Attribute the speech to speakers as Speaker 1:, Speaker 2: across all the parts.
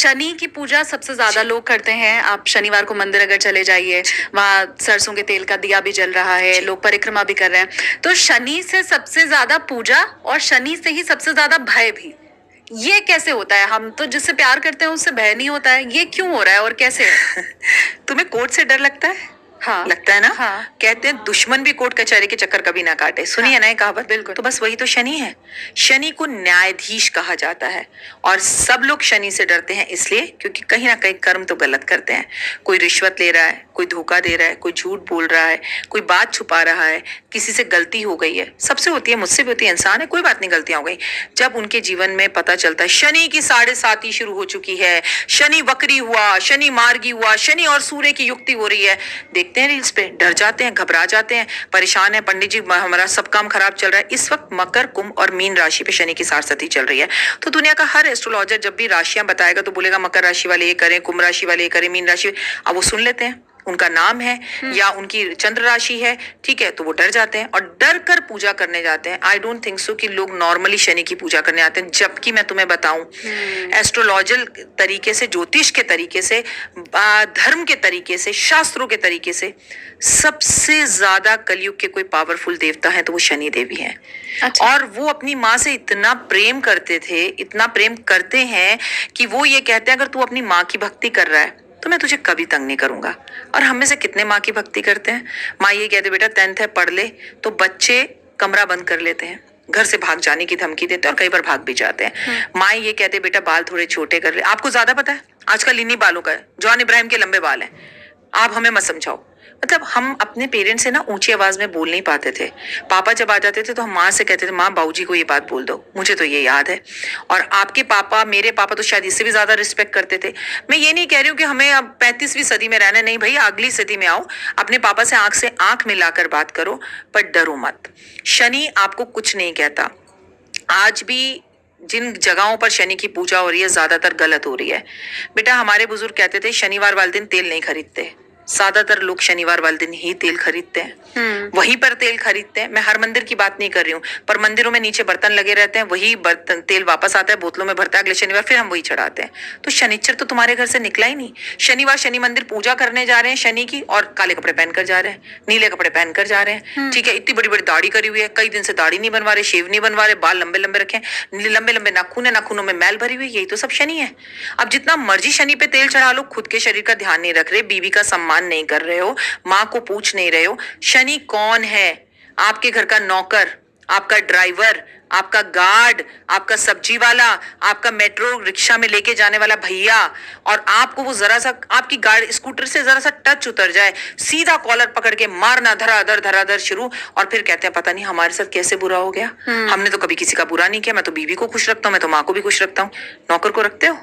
Speaker 1: शनि की पूजा सबसे ज्यादा लोग करते हैं। आप शनिवार को मंदिर अगर चले जाइए, वहां सरसों के तेल का दिया भी जल रहा है, लोग परिक्रमा भी कर रहे हैं। तो शनि से सबसे ज्यादा पूजा और शनि से ही सबसे ज्यादा भय भी, ये कैसे होता है? हम तो जिससे प्यार करते हैं उससे भय नहीं होता है, ये क्यों हो रहा है और कैसे है?
Speaker 2: तुम्हें कोर्ट से डर लगता है?
Speaker 1: हाँ,
Speaker 2: लगता है ना?
Speaker 1: हाँ,
Speaker 2: कहते हैं दुश्मन भी कोर्ट कचहरी के चक्कर कभी ना काटे। सुनिए
Speaker 1: हाँ,
Speaker 2: ना ये कहावत।
Speaker 1: बिल्कुल।
Speaker 2: तो बस वही तो शनि है। शनि को न्यायाधीश कहा जाता है। और सब लोग शनि से डरते हैं इसलिए क्योंकि कहीं ना कहीं कर्म तो गलत करते हैं। कोई रिश्वत ले रहा है, कोई धोखा दे रहा है, कोई झूठ बोल रहा है, कोई बात छुपा रहा है, किसी से गलती हो गई है। सबसे होती है, मुझसे भी होती है, इंसान है, कोई बात नहीं, गलतियां हो गई। जब उनके जीवन में पता चलता है शनि की 7.5 शुरू हो चुकी है, शनि वक्री हुआ, शनि मार्गी हुआ, शनि और सूर्य की युक्ति हो रही है, देखते हैं रील्स पे, डर जाते हैं, घबरा जाते हैं, परेशान है, पंडित जी हमारा सब काम खराब चल रहा है। इस वक्त मकर, कुंभ और मीन राशि पे शनि की 7 चल रही है। तो दुनिया का हर एस्ट्रोलॉजर जब भी राशियां बताएगा तो बोलेगा मकर राशि वाले ये करें, कुंभ राशि वाले ये करें, मीन राशि। अब वो सुन लेते हैं, उनका नाम है या उनकी चंद्र राशि है, ठीक है, तो वो डर जाते हैं और डर कर पूजा करने जाते हैं। आई डोंट थिंक सो कि लोग नॉर्मली शनि की पूजा करने आते हैं। जबकि मैं तुम्हें बताऊं, एस्ट्रोलॉजिकल तरीके से, ज्योतिष के तरीके से, धर्म के तरीके से, शास्त्रों के तरीके से सबसे ज्यादा कलयुग के कोई पावरफुल देवता है तो वो शनि देवी है।
Speaker 1: अच्छा।
Speaker 2: और वो अपनी माँ से इतना प्रेम करते थे, इतना प्रेम करते हैं कि वो ये कहते हैं अगर तू अपनी माँ की भक्ति कर रहा है तो मैं तुझे कभी तंग नहीं करूंगा। और हम में से कितने माँ की भक्ति करते हैं? माँ ये कहते बेटा 10th है, पढ़ ले, तो बच्चे कमरा बंद कर लेते हैं, घर से भाग जाने की धमकी देते हैं और कई बार भाग भी जाते हैं। माँ ये कहते बेटा बाल थोड़े छोटे कर ले। आपको ज्यादा पता है आजकल इन्हीं बालों का है, जॉन इब्राहिम के लंबे बाल हैं। आप हमें मत समझाओ। मतलब हम अपने पेरेंट्स से ना ऊंची आवाज में बोल नहीं पाते थे। पापा जब आ जाते थे तो हम माँ से कहते थे माँ बाबूजी को ये बात बोल दो, मुझे तो ये याद है। और आपके पापा, मेरे पापा तो शायद इससे भी ज्यादा रिस्पेक्ट करते थे। मैं ये नहीं कह रही हूँ कि हमें अब 35वीं सदी में रहना, नहीं भैया, अगली सदी में आओ, अपने पापा से आंख मिलाकर बात करो, पर डरो मत। शनि आपको कुछ नहीं कहता। आज भी जिन जगहों पर शनि की पूजा हो रही है ज्यादातर गलत हो रही है। बेटा हमारे बुजुर्ग कहते थे शनिवार वाले दिन तेल नहीं खरीदते। ज्यादातर लोग शनिवार वाले दिन ही तेल खरीदते हैं, वहीं पर तेल खरीदते हैं। मैं हर मंदिर की बात नहीं कर रही हूँ, पर मंदिरों में नीचे बर्तन लगे रहते हैं, वही बर्तन तेल वापस आता है, बोतलों में भरता है, अगले शनिवार फिर हम वही चढ़ाते हैं। तो शनिचर तो तुम्हारे घर से निकला ही नहीं। शनिवार शनि मंदिर पूजा करने जा रहे हैं शनि की, और काले कपड़े पहनकर जा रहे हैं, नीले कपड़े पहनकर जा रहे हैं, ठीक है, इतनी बड़ी बड़ी दाढ़ी करी हुई है, कई दिन से दाढ़ी नहीं बनवा रहे, शेव नहीं बनवा रहे, बाल लंबे लंबे रखे, लंबे लंबे नाखून है, नाखूनों में मैल भरी हुई, यही तो सब शनि है। अब जितना मर्जी शनि पे तेल चढ़ा लो, खुद के शरीर का ध्यान नहीं रख रहे, बीवी का सम्मान नहीं कर रहे हो, माँ को पूछ नहीं रहे हो। शनि कौन है? आपके घर का नौकर, आपका ड्राइवर, आपका गार्ड, आपका सब्जी वाला, आपका मेट्रो रिक्शा में लेके जाने वाला भैया। और आपको वो जरा सा आपकी गाड़ी स्कूटर से जरा सा टच उतर जाए, सीधा कॉलर पकड़ के मारना, धराधर शुरू। और फिर कहते हैं पता नहीं हमारे साथ कैसे बुरा हो गया, हमने तो कभी किसी का बुरा नहीं किया, मैं तो बीवी को खुश रखता हूँ, मैं तो माँ को भी खुश रखता हूँ। नौकर को रखते हो?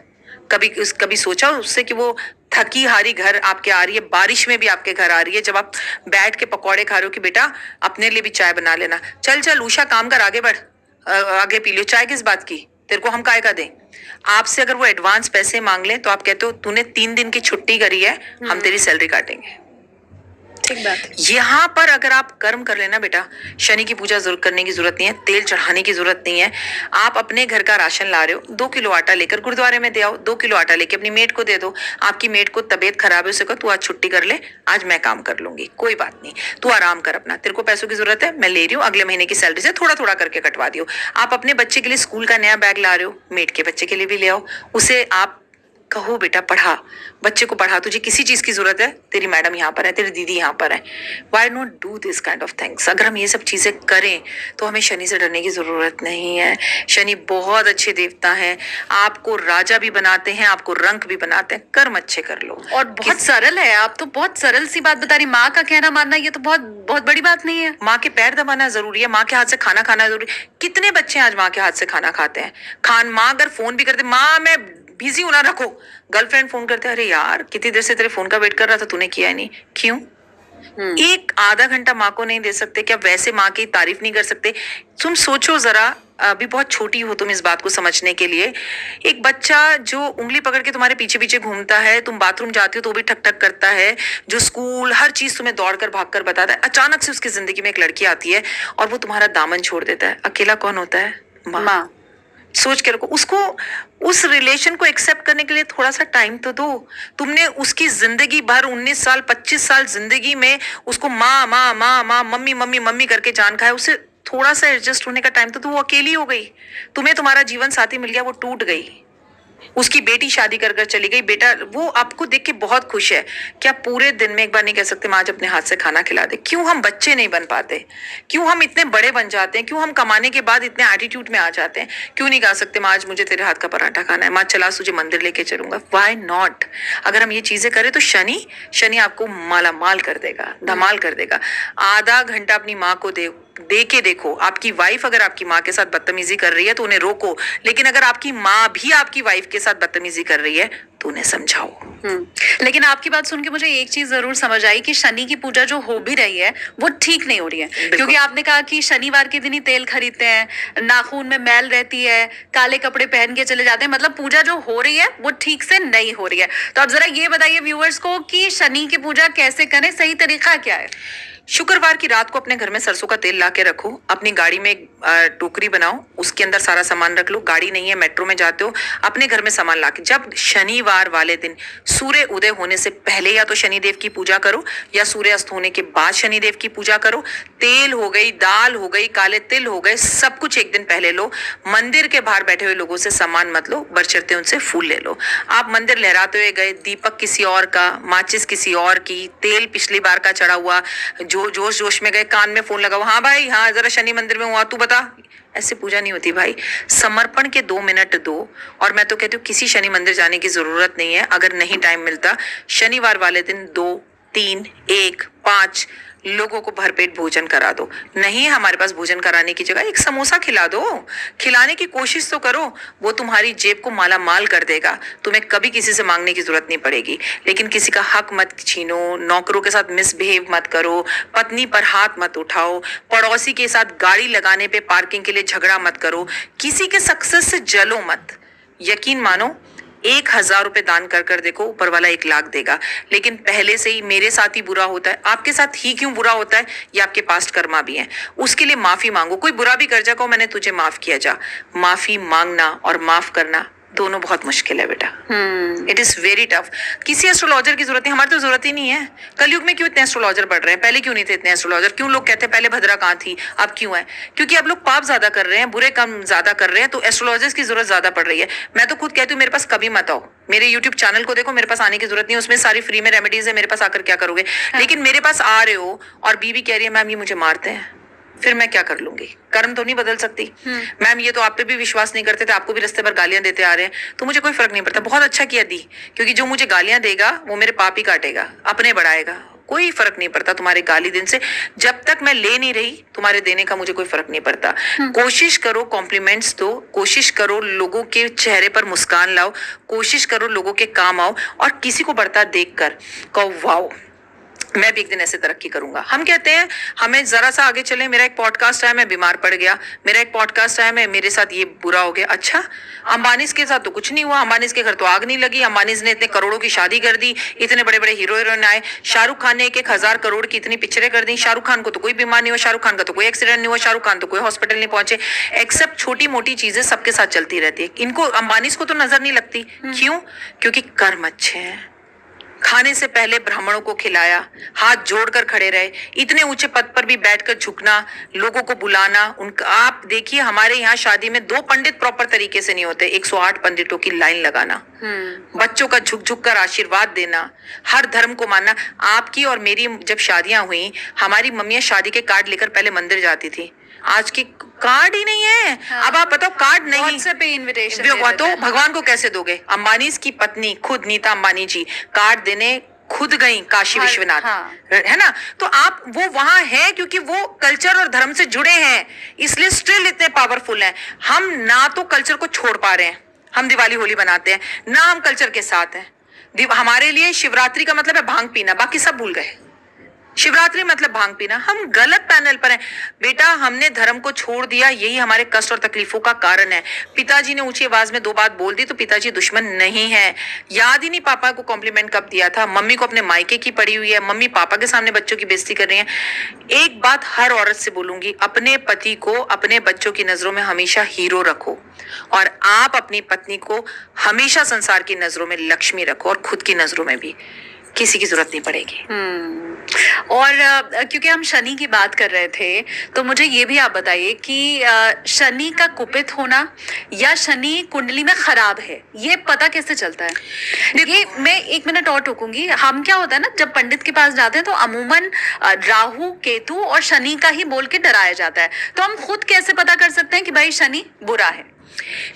Speaker 2: कभी सोचा उससे कि वो थकी हारी घर आपके आ रही है, बारिश में भी आपके घर आ रही है, जब आप बैठ के पकौड़े खा रहे हो कि बेटा अपने लिए भी चाय बना लेना, चल चल उषा काम कर, आगे बढ़, आगे पी लो चाय, किस बात की, तेरे को हम काय का दें? आपसे अगर वो एडवांस पैसे मांग ले तो आप कहते हो तूने 3 दिन की छुट्टी करी है, हम तेरी सैलरी काटेंगे।
Speaker 1: ठीक बात है।
Speaker 2: यहाँ पर अगर आप कर्म कर लेना बेटा, शनि की पूजा जरूर करने की जरूरत नहीं है, तेल चढ़ाने की जरूरत नहीं है। आप अपने घर का राशन ला रहे हो, 2 किलो आटा लेकर गुरुद्वारे में दे आओ, 2 किलो आटा लेके अपनी मेड को दे दो। आपकी मेड को तबीयत खराब है, उसे कहो तू आज छुट्टी कर ले, आज मैं काम कर लूंगी, कोई बात नहीं, तू आराम कर अपना, तेरे को पैसों की जरूरत है, मैं ले रही हूँ, अगले महीने की सैलरी से थोड़ा थोड़ा करके कटवा दियो। आप अपने बच्चे के लिए स्कूल का नया बैग ला रहे हो, मेड के बच्चे के लिए भी ले आओ, उसे आप कहो बेटा पढ़ा, बच्चे को पढ़ा, तुझे किसी चीज की जरूरत है, तेरी मैडम यहाँ पर है, तेरी दीदी यहाँ पर है। Why not do this kind of things? अगर हम ये सब चीजें करें तो हमें शनि से डरने की जरूरत नहीं है। शनि बहुत अच्छे देवता हैं, आपको राजा भी बनाते हैं, आपको रंक भी बनाते हैं, कर्म अच्छे कर लो।
Speaker 1: और बहुत सरल है, आप तो बहुत सरल सी बात बता रही। माँ का कहना मानना ये तो बहुत बहुत बड़ी बात नहीं है।
Speaker 2: माँ के पैर दबाना जरूरी है, माँ के हाथ से खाना खाना जरूरी है। कितने बच्चे आज माँ के हाथ से खाना खाते हैं? माँ अगर फोन भी करते, माँ मैं बिजी हूं ना रखो, गर्लफ्रेंड फोन करते, अरे यार कितनी देर से तेरे फोन का वेट कर रहा था, तूने किया ही नहीं, क्यों? एक आधा घंटा माँ को नहीं दे सकते क्या? वैसे माँ की तारीफ नहीं कर सकते? तुम सोचो जरा, अभी बहुत छोटी हो तुम इस बात को समझने के लिए। एक बच्चा जो उंगली पकड़ के तुम्हारे पीछे पीछे घूमता है, तुम बाथरूम जाती हो तो भी ठक ठक करता है, जो स्कूल हर चीज तुम्हें दौड़ कर भाग कर बताता है, अचानक से उसकी जिंदगी में एक लड़की आती है और वो तुम्हारा दामन छोड़ देता है, अकेला कौन होता है? माँ। सोच के रखो उसको, उस रिलेशन को एक्सेप्ट करने के लिए थोड़ा सा टाइम तो दो। तुमने उसकी जिंदगी भर 19 साल 25 साल जिंदगी में उसको माँ माँ माँ माँ मम्मी मम्मी मम्मी करके जान खाया, उसे थोड़ा सा एडजस्ट होने का टाइम तो वो अकेली हो गई। तुम्हें तुम्हारा जीवन साथी मिल गया, वो टूट गई। उसकी बेटी शादी कर कर चली गई, बेटा वो आपको देख के बहुत खुश है। क्या पूरे दिन में एक बार नहीं कह सकते माँ आज अपने हाथ से खाना खिला दे? क्यों हम बच्चे नहीं बन पाते? क्यों हम इतने बड़े बन जाते हैं? क्यों हम कमाने के बाद इतने एटीट्यूड में आ जाते हैं? क्यों नहीं कह सकते माँ आज मुझे तेरे हाथ का पराठा खाना है, माँ चला तुझे मंदिर लेके चलूंगा? Why not? अगर हम ये चीजें करें तो शनि शनि आपको माला माल कर देगा, धमाल कर देगा। आधा घंटा अपनी माँ को दे के देखो। आपकी वाइफ अगर आपकी माँ के साथ बदतमीजी कर रही है तो उन्हें रोको, लेकिन अगर आपकी माँ भी आपकी वाइफ के साथ बदतमीजी कर रही है तो उन्हें समझाओ।
Speaker 1: लेकिन आपकी बात सुन के मुझे एक चीज जरूर समझ आई कि शनि की पूजा जो हो भी रही है वो ठीक नहीं हो रही है, क्योंकि आपने कहा कि शनिवार के दिन ही तेल खरीदते हैं, नाखून में मैल रहती है, काले कपड़े पहन के चले जाते हैं, मतलब पूजा जो हो रही है वो ठीक से नहीं हो रही है। तो अब जरा ये बताइए व्यूअर्स को कि शनि की पूजा कैसे करें, सही तरीका क्या है?
Speaker 2: शुक्रवार की रात को अपने घर में सरसों का तेल ला के रखो, अपनी गाड़ी में एक टोकरी बनाओ, उसके अंदर सारा सामान रख लो। गाड़ी नहीं है, मेट्रो में जाते हो, अपने घर में सामान ला के जब शनिवार वाले दिन सूर्य उदय होने से पहले या तो शनिदेव की पूजा करो या सूर्य अस्त होने के बाद शनिदेव की पूजा करो। तेल हो गई, दाल हो गई, काले तिल हो गए, सब कुछ एक दिन पहले लो। मंदिर के बाहर बैठे हुए लोगों से सामान मत लो, बरचरते उनसे फूल ले लो। आप मंदिर लहराते हुए गए, दीपक किसी और का, माचिस किसी और की, तेल पिछली बार का चढ़ा हुआ, जो जोश जोश में गए, कान में फोन लगाओ, हाँ भाई हाँ जरा शनि मंदिर में हुआ, तू बता। ऐसे पूजा नहीं होती भाई। समर्पण के 2 मिनट दो। और मैं तो कहती हूँ किसी शनि मंदिर जाने की जरूरत नहीं है। अगर नहीं टाइम मिलता, शनिवार वाले दिन 2 3 1 5 लोगों को भरपेट भोजन करा दो। नहीं हमारे पास भोजन कराने की जगह एक समोसा खिला दो, खिलाने की कोशिश तो करो। वो तुम्हारी जेब को माला माल कर देगा, तुम्हें कभी किसी से मांगने की जरूरत नहीं पड़ेगी। लेकिन किसी का हक मत छीनो, नौकरों के साथ मिसबिहेव मत करो, पत्नी पर हाथ मत उठाओ, पड़ोसी के साथ गाड़ी लगाने पे पार्किंग के लिए झगड़ा मत करो, किसी के सक्सेस से जलो मत। यकीन मानो 1000 रुपए दान कर कर देखो, ऊपर वाला 1 लाख देगा। लेकिन पहले से ही मेरे साथ ही बुरा होता है, आपके साथ ही क्यों बुरा होता है? ये आपके पास्ट कर्मा भी हैं। उसके लिए माफी मांगो। कोई बुरा भी कर जा, कहो मैंने तुझे माफ किया जा। माफी मांगना और माफ करना दोनों बहुत मुश्किल है बेटा। It is very tough. किसी एस्ट्रोलॉजर की जरूरत नहीं, हमारी तो जरूरत ही नहीं है। कलयुग में क्यों इतने एस्ट्रोलॉजर बढ़ रहे हैं? पहले क्यों नहीं थे इतने एस्ट्रोलॉजर? क्यों लोग कहते हैं पहले भद्रा कहाँ थी, अब क्यों है? क्योंकि अब लोग पाप ज्यादा कर रहे हैं, बुरे काम ज्यादा कर रहे हैं, तो एस्ट्रोलॉजर्स की जरूरत ज्यादा पड़ रही है। मैं तो खुद कहती हूँ मेरे पास कभी मत आओ, मेरे यूट्यूब चैनल को देखो, मेरे पास आने की जरूरत नहीं, उसमें सारी फ्री में रेमेडीज है, मेरे पास आकर क्या करोगे? लेकिन मेरे पास आ रहे हो और बीवी कह रही है मैम ये मुझे मारते हैं, फिर मैं क्या कर लूंगी? कर्म तो नहीं बदल सकती। मैम ये तो आप पे भी विश्वास नहीं करते थे, आपको भी रास्ते पर गालियां देते आ रहे हैं, तो मुझे कोई फर्क नहीं पड़ता। बहुत अच्छा किया दी, क्योंकि जो मुझे गालियां देगा वो मेरे पाप ही काटेगा, अपने बढ़ाएगा। कोई फर्क नहीं पड़ता तुम्हारे गाली दिन से, जब तक मैं ले नहीं रही तुम्हारे देने का मुझे कोई फर्क नहीं पड़ता। कोशिश करो कॉम्प्लीमेंट्स दो, कोशिश करो लोगों के चेहरे पर मुस्कान लाओ, कोशिश करो लोगों के काम आओ, और किसी को बढ़ता देख कर कहो वाओ मैं भी एक दिन ऐसे तरक्की करूंगा। हम कहते हैं हमें जरा सा आगे चले, मेरा एक पॉडकास्ट आया मैं बीमार पड़ गया, मेरा एक पॉडकास्ट आया मैं मेरे साथ ये बुरा हो गया। अच्छा अंबानी के साथ तो कुछ नहीं हुआ, अंबानी के घर तो आग नहीं लगी, अंबानी ने इतने करोड़ों की शादी कर दी, इतने बड़े बड़े हीरो हीरोइन आए, शाहरुख खान ने 1,000 करोड़ की इतनी पिक्चरें कर दी। शाहरुख खान को तो कोई बीमार नहीं हुआ, शाहरुख खान का तो कोई एक्सीडेंट नहीं हुआ, शाहरुख खान तो कोई हॉस्पिटल नहीं पहुंचे। एक्सेप्ट छोटी मोटी चीजें सबके साथ चलती रहती है, इनको अंबानी को तो नजर नहीं लगती। क्यों? क्योंकि कर्म अच्छे हैं। खाने से पहले ब्राह्मणों को खिलाया, हाथ जोड़कर खड़े रहे, इतने ऊंचे पद पर भी बैठकर झुकना, लोगों को बुलाना। उनका आप देखिए हमारे यहाँ शादी में 2 पंडित प्रॉपर तरीके से नहीं होते, 108 पंडितों की लाइन लगाना, बच्चों का झुक झुक कर आशीर्वाद देना, हर धर्म को मानना। आपकी और मेरी जब शादियां हुई, हमारी मम्मियां शादी के कार्ड लेकर पहले मंदिर जाती थी, आज की कार्ड ही नहीं है। हाँ। अब आप बताओ कार्ड नहीं,
Speaker 1: व्हाट्सएप पे इनविटेशन
Speaker 2: तो भगवान को कैसे दोगे? अंबानी की पत्नी खुद नीता अंबानी जी कार्ड देने खुद गई काशी विश्वनाथ। हाँ। है ना? तो आप वो वहां है क्योंकि वो कल्चर और धर्म से जुड़े हैं, इसलिए स्टिल इतने पावरफुल हैं। हम ना तो कल्चर को छोड़ पा रहे हैं, हम दिवाली होली बनाते हैं, ना हम कल्चर के साथ हैं। हमारे लिए शिवरात्रि का मतलब है भांग पीना, बाकी सब भूल गए। शिवरात्रि मतलब भांग पीना। हम गलत पैनल पर हैं बेटा। हमने धर्म को छोड़ दिया, यही हमारे कष्ट और तकलीफों का कारण है। पिताजी ने ऊंची आवाज में 2 बात बोल दी तो पिताजी दुश्मन नहीं है। याद ही नहीं पापा को कॉम्प्लीमेंट कब दिया था। मम्मी को अपने मायके की पड़ी हुई है, मम्मी पापा के सामने बच्चों की बेइज्जती कर रही है। एक बात हर औरत से बोलूंगी, अपने पति को अपने बच्चों की नजरों में हमेशा हीरो रखो और आप अपनी पत्नी को हमेशा संसार की नजरों में लक्ष्मी रखो और खुद की नजरों में भी। किसी की जरूरत नहीं पड़ेगी।
Speaker 1: और क्योंकि हम शनि की बात कर रहे थे तो मुझे ये भी आप बताइए कि शनि का कुपित होना या शनि कुंडली में खराब है, ये पता कैसे चलता है? ये मैं 1 मिनट और टोकूंगी। हम क्या होता है ना, जब पंडित के पास जाते हैं तो अमूमन राहु केतु और शनि का ही बोल के डराया जाता है। तो हम खुद कैसे पता कर सकते हैं कि भाई शनि बुरा है?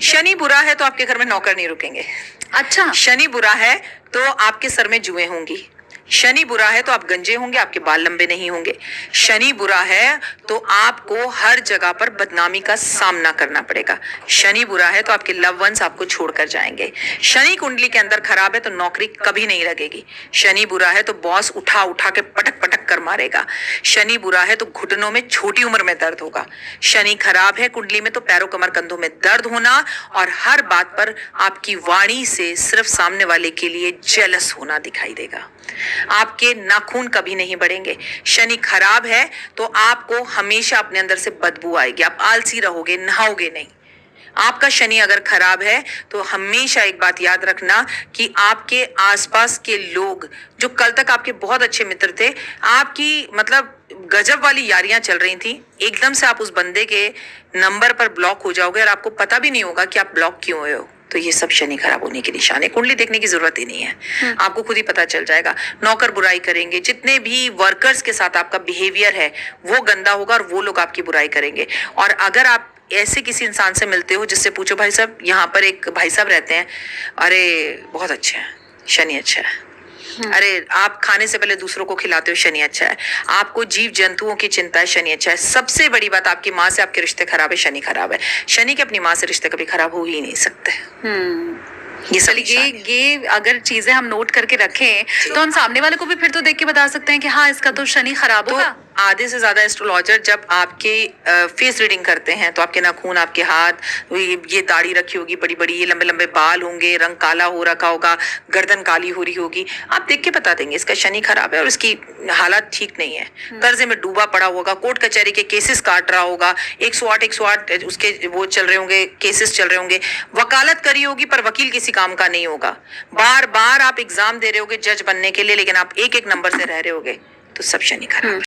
Speaker 2: शनि बुरा है तो आपके घर में नौकर नहीं रुकेंगे।
Speaker 1: अच्छा,
Speaker 2: शनि बुरा है तो आपके सर में जुएं होंगी। शनि बुरा है तो आप गंजे होंगे, आपके बाल लंबे नहीं होंगे। शनि बुरा है तो आपको हर जगह पर बदनामी का सामना करना पड़ेगा। शनि बुरा है तो आपके लव वंस आपको छोड़कर जाएंगे। शनि कुंडली के अंदर खराब है तो नौकरी कभी नहीं लगेगी। शनि बुरा है तो बॉस उठा उठा के पटक पटक कर मारेगा। शनि बुरा है तो घुटनों में छोटी उम्र में दर्द होगा। शनि खराब है कुंडली में तो पैरों कमर कंधों में दर्द होना और हर बात पर आपकी वाणी से सिर्फ सामने वाले के लिए जेलस होना दिखाई देगा। आपके नाखून कभी नहीं बढ़ेंगे। शनि खराब है तो आपको हमेशा अपने अंदर से बदबू आएगी, आप आलसी रहोगे, नहाओगे नहीं। आपका शनि अगर खराब है तो हमेशा एक बात याद रखना कि आपके आसपास के लोग जो कल तक आपके बहुत अच्छे मित्र थे, आपकी मतलब गजब वाली यारियां चल रही थी, एकदम से आप उस बंदे के नंबर पर ब्लॉक हो जाओगे और आपको पता भी नहीं होगा कि आप ब्लॉक क्यों हुए हो। तो ये सब शनि खराब होने के निशान है। कुंडली देखने की जरूरत ही नहीं है, आपको खुद ही पता चल जाएगा। नौकर बुराई करेंगे, जितने भी वर्कर्स के साथ आपका बिहेवियर है वो गंदा होगा और वो लोग आपकी बुराई करेंगे। और अगर आप ऐसे किसी इंसान से मिलते हो जिससे पूछो भाई साहब यहाँ पर एक भाई साहब रहते हैं, अरे बहुत अच्छे हैं, शनि अच्छा है। अरे आप खाने से पहले दूसरों को खिलाते हो, शनि अच्छा है। आपको जीव जंतुओं की चिंता है, शनि अच्छा है। सबसे बड़ी बात, आपकी माँ से आपके रिश्ते खराब है, शनि खराब है। शनि के अपनी माँ से रिश्ते कभी खराब हो ही नहीं सकते। ये सब
Speaker 1: ये अगर चीजें हम नोट करके रखें तो हम सामने वाले को भी फिर तो देख के बता सकते हैं कि हाँ इसका तो शनि खराब होगा।
Speaker 2: आधे से ज्यादा एस्ट्रोलॉजर जब आपके फेस रीडिंग करते हैं तो आपके नाखून, आपके हाथ, ये दाढ़ी रखी होगी बड़ी बड़ी, ये लंबे लंबे बाल होंगे, रंग काला हो रखा होगा, गर्दन काली हो रही होगी, आप देख के बता देंगे इसका शनि खराब है और इसकी हालत ठीक नहीं है। कर्जे में डूबा पड़ा होगा, कोर्ट कचहरी के केसेस काट रहा होगा, 108 उसके वो चल रहे होंगे, केसेस चल रहे होंगे, वकालत करी होगी पर वकील किसी काम का नहीं होगा। बार बार आप एग्जाम दे रहे होगे जज बनने के लिए, लेकिन आप एक एक नंबर से रह रहे होगे, तो सब शनि खराब है।